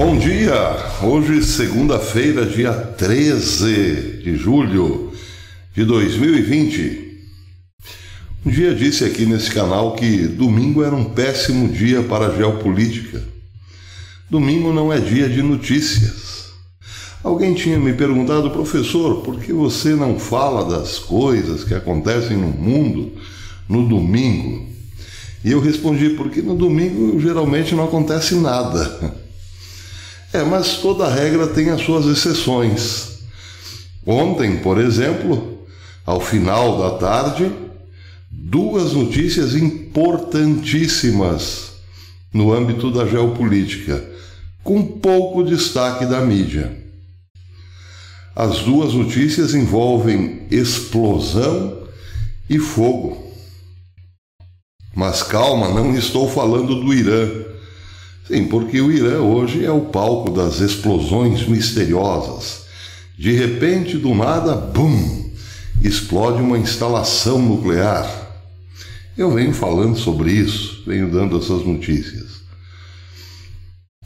Bom dia! Hoje, segunda-feira, dia 13 de julho de 2020. Um dia disse aqui nesse canal que domingo era um péssimo dia para a geopolítica. Domingo não é dia de notícias. Alguém tinha me perguntado, professor, por que você não fala das coisas que acontecem no mundo no domingo? E eu respondi, porque no domingo geralmente não acontece nada. Mas toda regra tem as suas exceções. Ontem, por exemplo, ao final da tarde, duas notícias importantíssimas no âmbito da geopolítica, com pouco destaque da mídia. As duas notícias envolvem explosão e fogo. Mas calma, não estou falando do Irã. Sim, porque o Irã hoje é o palco das explosões misteriosas. De repente, do nada, bum, explode uma instalação nuclear. Eu venho falando sobre isso, venho dando essas notícias.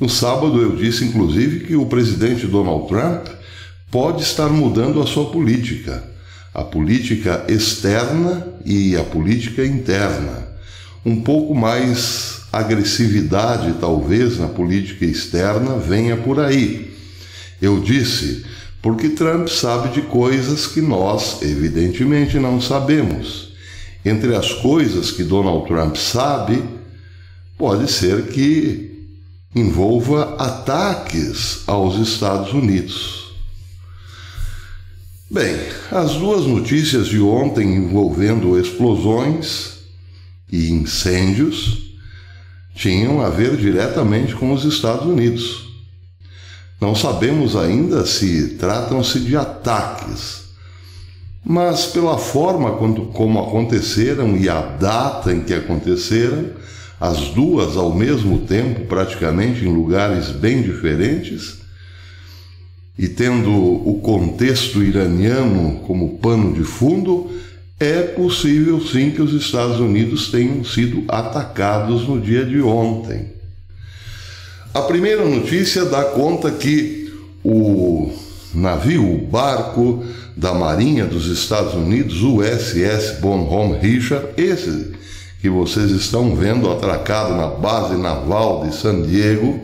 No sábado eu disse, inclusive, que o presidente Donald Trump pode estar mudando a sua política. A política externa e a política interna. Um pouco mais agressividade, talvez, na política externa venha por aí. Eu disse, porque Trump sabe de coisas que nós, evidentemente, não sabemos. Entre as coisas que Donald Trump sabe, pode ser que envolva ataques aos Estados Unidos. Bem, as duas notícias de ontem envolvendo explosões e incêndios tinham a ver diretamente com os Estados Unidos. Não sabemos ainda se tratam-se de ataques, mas pela forma como aconteceram e a data em que aconteceram, as duas ao mesmo tempo, praticamente em lugares bem diferentes, e tendo o contexto iraniano como pano de fundo, é possível sim que os Estados Unidos tenham sido atacados no dia de ontem. A primeira notícia dá conta que o barco da Marinha dos Estados Unidos, o USS Bonhomme Richard, esse que vocês estão vendo atracado na base naval de San Diego,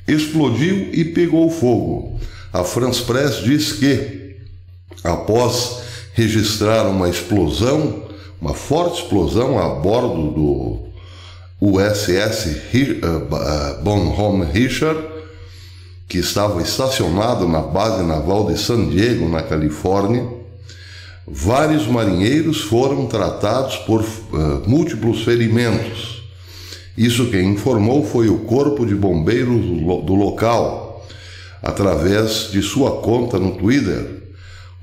explodiu e pegou fogo. A France Press diz que, após registrar uma forte explosão a bordo do USS Bonhomme Richard, que estava estacionado na base naval de San Diego, na Califórnia, vários marinheiros foram tratados por múltiplos ferimentos. Isso quem informou foi o Corpo de Bombeiros do local, através de sua conta no Twitter,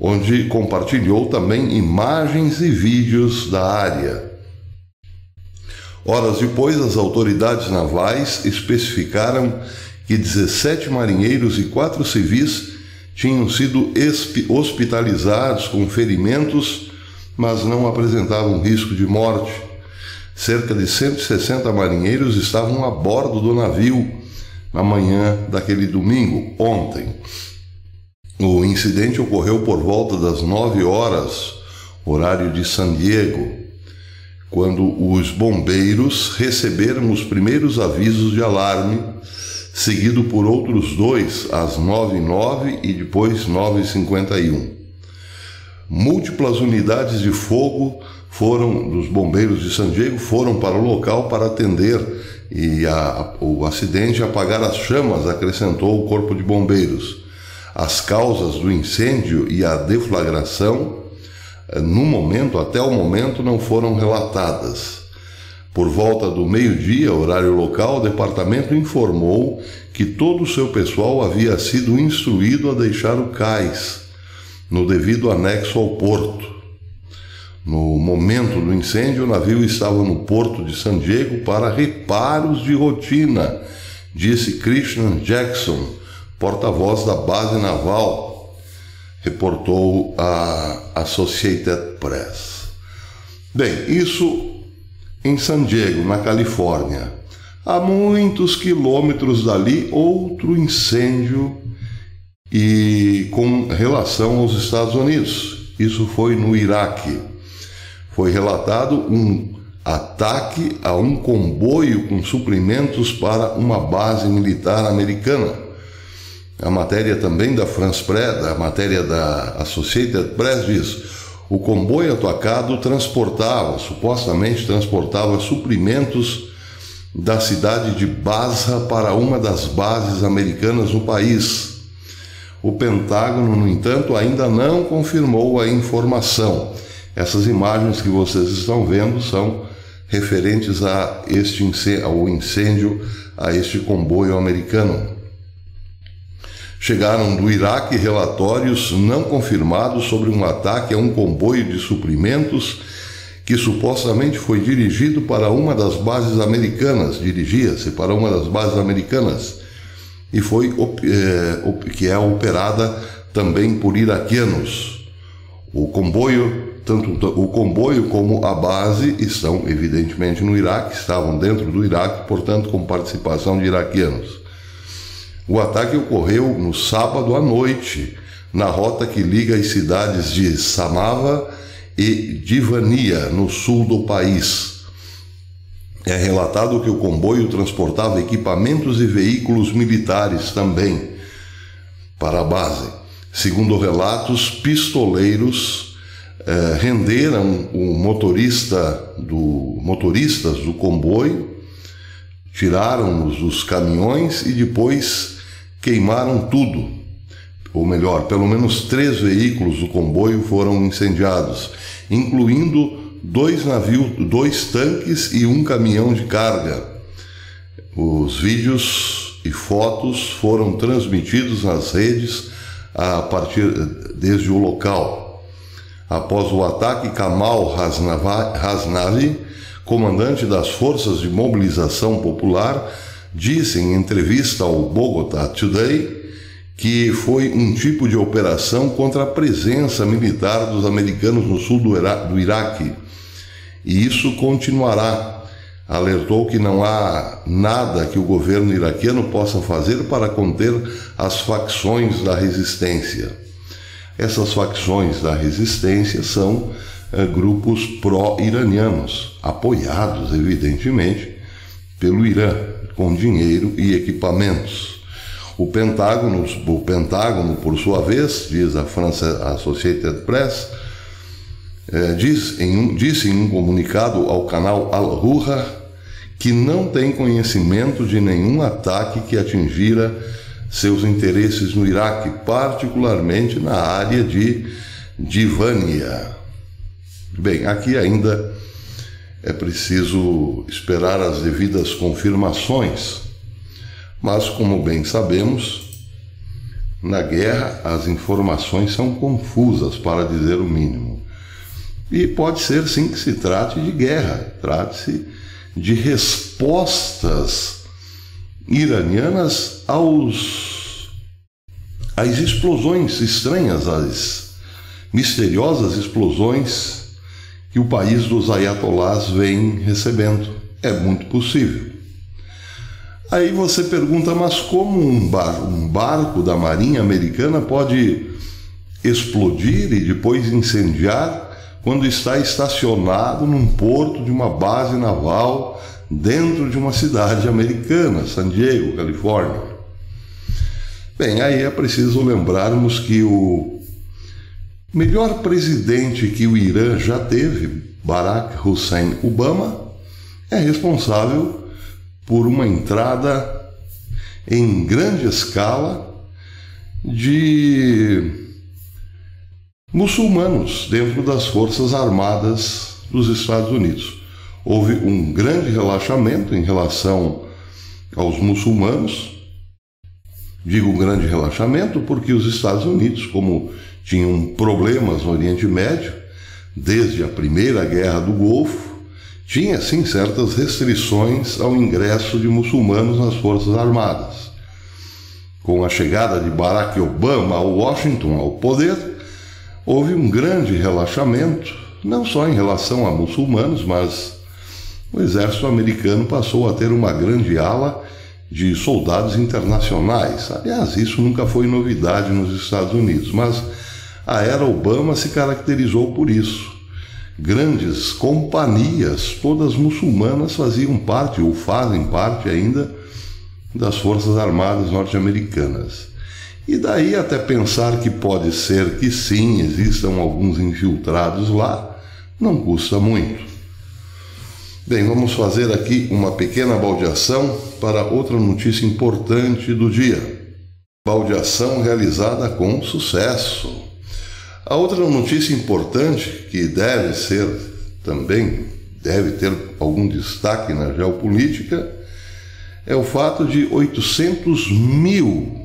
onde compartilhou também imagens e vídeos da área. Horas depois, as autoridades navais especificaram que 17 marinheiros e 4 civis tinham sido hospitalizados com ferimentos, mas não apresentavam risco de morte. Cerca de 160 marinheiros estavam a bordo do navio na manhã daquele domingo, ontem. O incidente ocorreu por volta das 9 horas, horário de San Diego, quando os bombeiros receberam os primeiros avisos de alarme, seguido por outros dois às 9h09 e depois 9h51. Múltiplas unidades de fogo dos bombeiros de San Diego foram para o local para atender e o acidente e apagar as chamas, acrescentou o Corpo de Bombeiros. As causas do incêndio e a deflagração, até o momento, não foram relatadas. Por volta do meio-dia, horário local, o departamento informou que todo o seu pessoal havia sido instruído a deixar o cais, no devido anexo ao porto. No momento do incêndio, o navio estava no porto de San Diego para reparos de rotina, disse Christian Jackson, porta-voz da base naval, reportou a Associated Press. Bem, isso em San Diego, na Califórnia. A muitos quilômetros dali, outro incêndio e com relação aos Estados Unidos. Isso foi no Iraque. Foi relatado um ataque a um comboio com suprimentos para uma base militar americana. A matéria também da France Press, a matéria da Associated Press diz: o comboio atacado supostamente transportava suprimentos da cidade de Basra para uma das bases americanas no país. O Pentágono, no entanto, ainda não confirmou a informação. Essas imagens que vocês estão vendo são referentes ao incêndio a este comboio americano. Chegaram do Iraque relatórios não confirmados sobre um ataque a um comboio de suprimentos que supostamente foi dirigido para uma das bases americanas, dirigia-se para uma das bases americanas, e que é operada também por iraquianos. Tanto o comboio como a base estão evidentemente no Iraque, estavam dentro do Iraque, portanto com participação de iraquianos. O ataque ocorreu no sábado à noite, na rota que liga as cidades de Samava e Divania, no sul do país. É relatado que o comboio transportava equipamentos e veículos militares também para a base. Segundo relatos, pistoleiros renderam motoristas do comboio, tiraram-nos dos caminhões e depois queimaram tudo. Ou melhor, pelo menos 3 veículos do comboio foram incendiados, incluindo 2 navios, 2 tanques e um caminhão de carga. Os vídeos e fotos foram transmitidos nas redes desde o local. Após o ataque, Kamal Ghaznavi, comandante das Forças de Mobilização Popular, disse em entrevista ao Bogota Today que foi um tipo de operação contra a presença militar dos americanos no sul do Iraque. E isso continuará. Alertou que não há nada que o governo iraquiano possa fazer para conter as facções da resistência. Essas facções da resistência são grupos pró-iranianos, apoiados, evidentemente, pelo Irã, com dinheiro e equipamentos. O Pentágono, por sua vez, diz a France Associated Press, disse em um comunicado ao canal Al-Ruha que não tem conhecimento de nenhum ataque que atingira seus interesses no Iraque, particularmente na área de Divania. Bem, aqui ainda é preciso esperar as devidas confirmações, mas como bem sabemos, na guerra as informações são confusas, para dizer o mínimo. E pode ser sim que se trate de guerra, trate-se de respostas iranianas às explosões estranhas, às misteriosas explosões que o país dos ayatolás vem recebendo. É muito possível. Aí você pergunta, mas como um barco da Marinha Americana pode explodir e depois incendiar quando está estacionado num porto de uma base naval dentro de uma cidade americana, San Diego, Califórnia? Bem, aí é preciso lembrarmos que o melhor presidente que o Irã já teve, Barack Hussein Obama, é responsável por uma entrada em grande escala de muçulmanos dentro das Forças Armadas dos Estados Unidos. Houve um grande relaxamento em relação aos muçulmanos. Digo grande relaxamento porque os Estados Unidos, como tinham problemas no Oriente Médio, desde a Primeira Guerra do Golfo, tinha sim certas restrições ao ingresso de muçulmanos nas Forças Armadas. Com a chegada de Barack Obama ao Washington, ao poder, houve um grande relaxamento, não só em relação a muçulmanos, mas o exército americano passou a ter uma grande ala de soldados internacionais. Aliás, isso nunca foi novidade nos Estados Unidos, mas a era Obama se caracterizou por isso. Grandes companhias, todas muçulmanas, faziam parte ou fazem parte ainda das Forças Armadas norte-americanas. E daí até pensar que pode ser que sim, existam alguns infiltrados lá, não custa muito. Bem, vamos fazer aqui uma pequena baldeação para outra notícia importante do dia. Baldeação realizada com sucesso. A outra notícia importante, que deve ter algum destaque na geopolítica, é o fato de 800 mil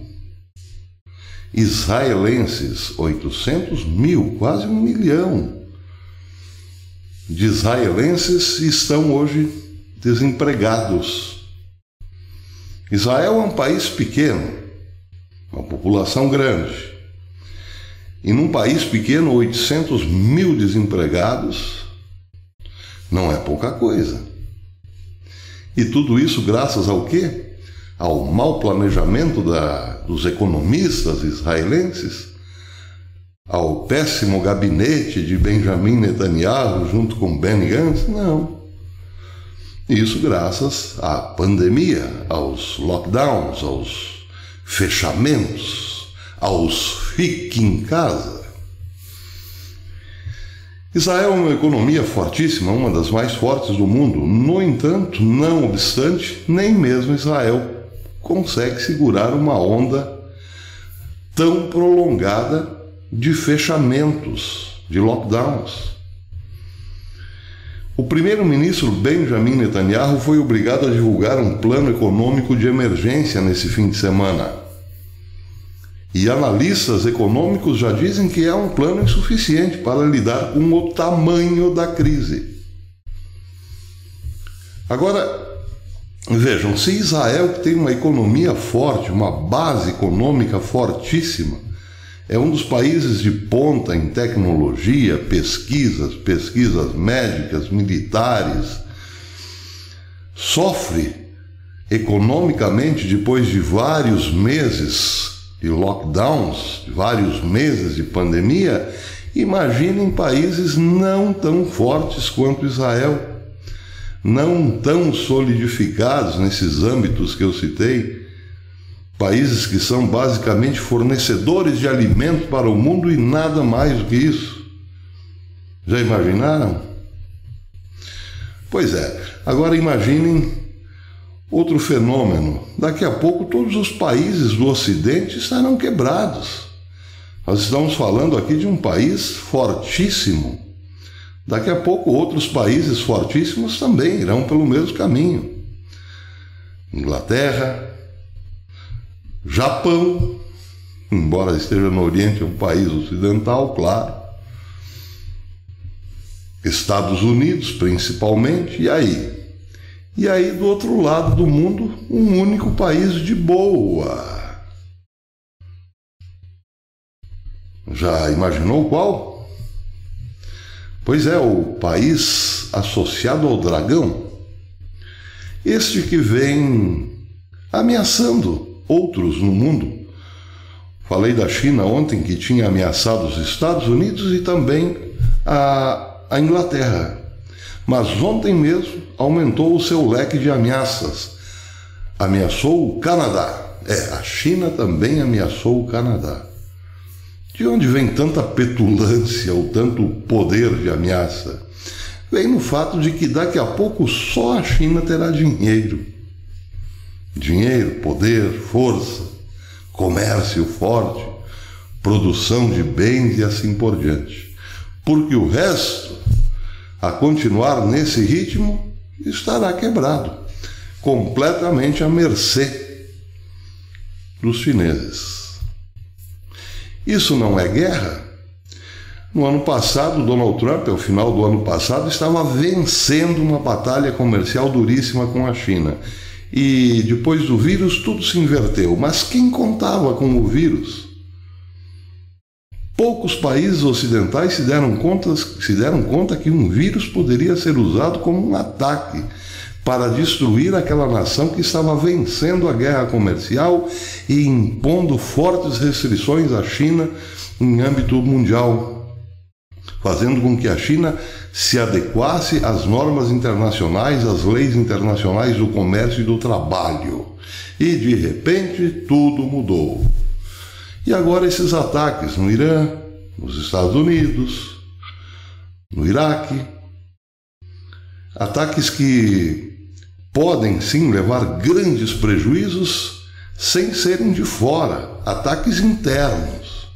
israelenses, 800 mil, quase 1 milhão de israelenses estão hoje desempregados. Israel é um país pequeno, uma população grande. E num país pequeno, 800 mil desempregados não é pouca coisa. E tudo isso graças ao quê? Ao mau planejamento dos economistas israelenses, ao péssimo gabinete de Benjamin Netanyahu junto com Benny Gantz? Não. Isso graças à pandemia, aos lockdowns, aos fechamentos, aos fique em casa. Israel é uma economia fortíssima, uma das mais fortes do mundo. No entanto, não obstante, nem mesmo Israel consegue segurar uma onda tão prolongada de fechamentos, de lockdowns. O primeiro-ministro Benjamin Netanyahu foi obrigado a divulgar um plano econômico de emergência nesse fim de semana. E analistas econômicos já dizem que é um plano insuficiente para lidar com o tamanho da crise. Agora, vejam, se Israel, que tem uma economia forte, uma base econômica fortíssima, é um dos países de ponta em tecnologia, pesquisas médicas, militares, sofre economicamente depois de vários meses de lockdowns, vários meses de pandemia. Imaginem países não tão fortes quanto Israel, não tão solidificados nesses âmbitos que eu citei, países que são basicamente fornecedores de alimentos para o mundo e nada mais do que isso. Já imaginaram? Pois é, agora imaginem outro fenômeno. Daqui a pouco todos os países do Ocidente estarão quebrados. Nós estamos falando aqui de um país fortíssimo. Daqui a pouco outros países fortíssimos também irão pelo mesmo caminho. Inglaterra, Japão, embora esteja no Oriente, é um país ocidental, claro. Estados Unidos, principalmente, e aí? E aí, do outro lado do mundo, um único país de boa. Já imaginou qual? Pois é, o país associado ao dragão. Este que vem ameaçando outros no mundo. Falei da China ontem, que tinha ameaçado os Estados Unidos e também a Inglaterra. Mas ontem mesmo aumentou o seu leque de ameaças. Ameaçou o Canadá. A China também ameaçou o Canadá. De onde vem tanta petulância ou tanto poder de ameaça? Vem no fato de que daqui a pouco só a China terá dinheiro. Dinheiro, poder, força, comércio forte, produção de bens e assim por diante. Porque o resto, a continuar nesse ritmo, estará quebrado, completamente à mercê dos chineses. Isso não é guerra? No ano passado, Donald Trump, ao final do ano passado, estava vencendo uma batalha comercial duríssima com a China. E depois do vírus tudo se inverteu. Mas quem contava com o vírus? poucos países ocidentais se deram conta que um vírus poderia ser usado como um ataque para destruir aquela nação que estava vencendo a guerra comercial e impondo fortes restrições à China em âmbito mundial, fazendo com que a China se adequasse às normas internacionais, às leis internacionais do comércio e do trabalho. E, de repente, tudo mudou. E agora esses ataques no Irã, nos Estados Unidos, no Iraque, ataques que podem sim levar grandes prejuízos sem serem de fora, ataques internos,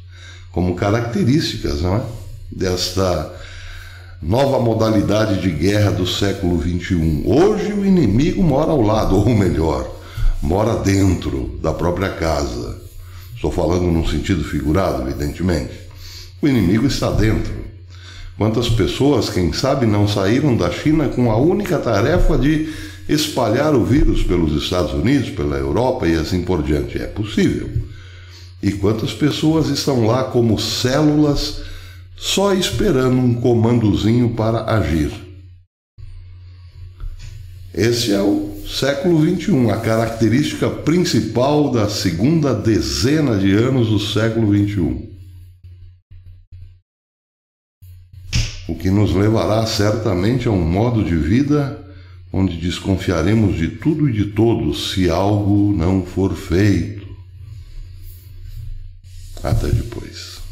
como características, não é? Desta nova modalidade de guerra do século XXI. Hoje o inimigo mora ao lado, ou melhor, mora dentro da própria casa. Estou falando num sentido figurado, evidentemente. O inimigo está dentro. Quantas pessoas, quem sabe, não saíram da China com a única tarefa de espalhar o vírus pelos Estados Unidos, pela Europa e assim por diante? É possível. E quantas pessoas estão lá como células só esperando um comandozinho para agir? Esse é o século XXI, a característica principal da segunda dezena de anos do século XXI. O que nos levará certamente a um modo de vida onde desconfiaremos de tudo e de todos se algo não for feito. Até depois.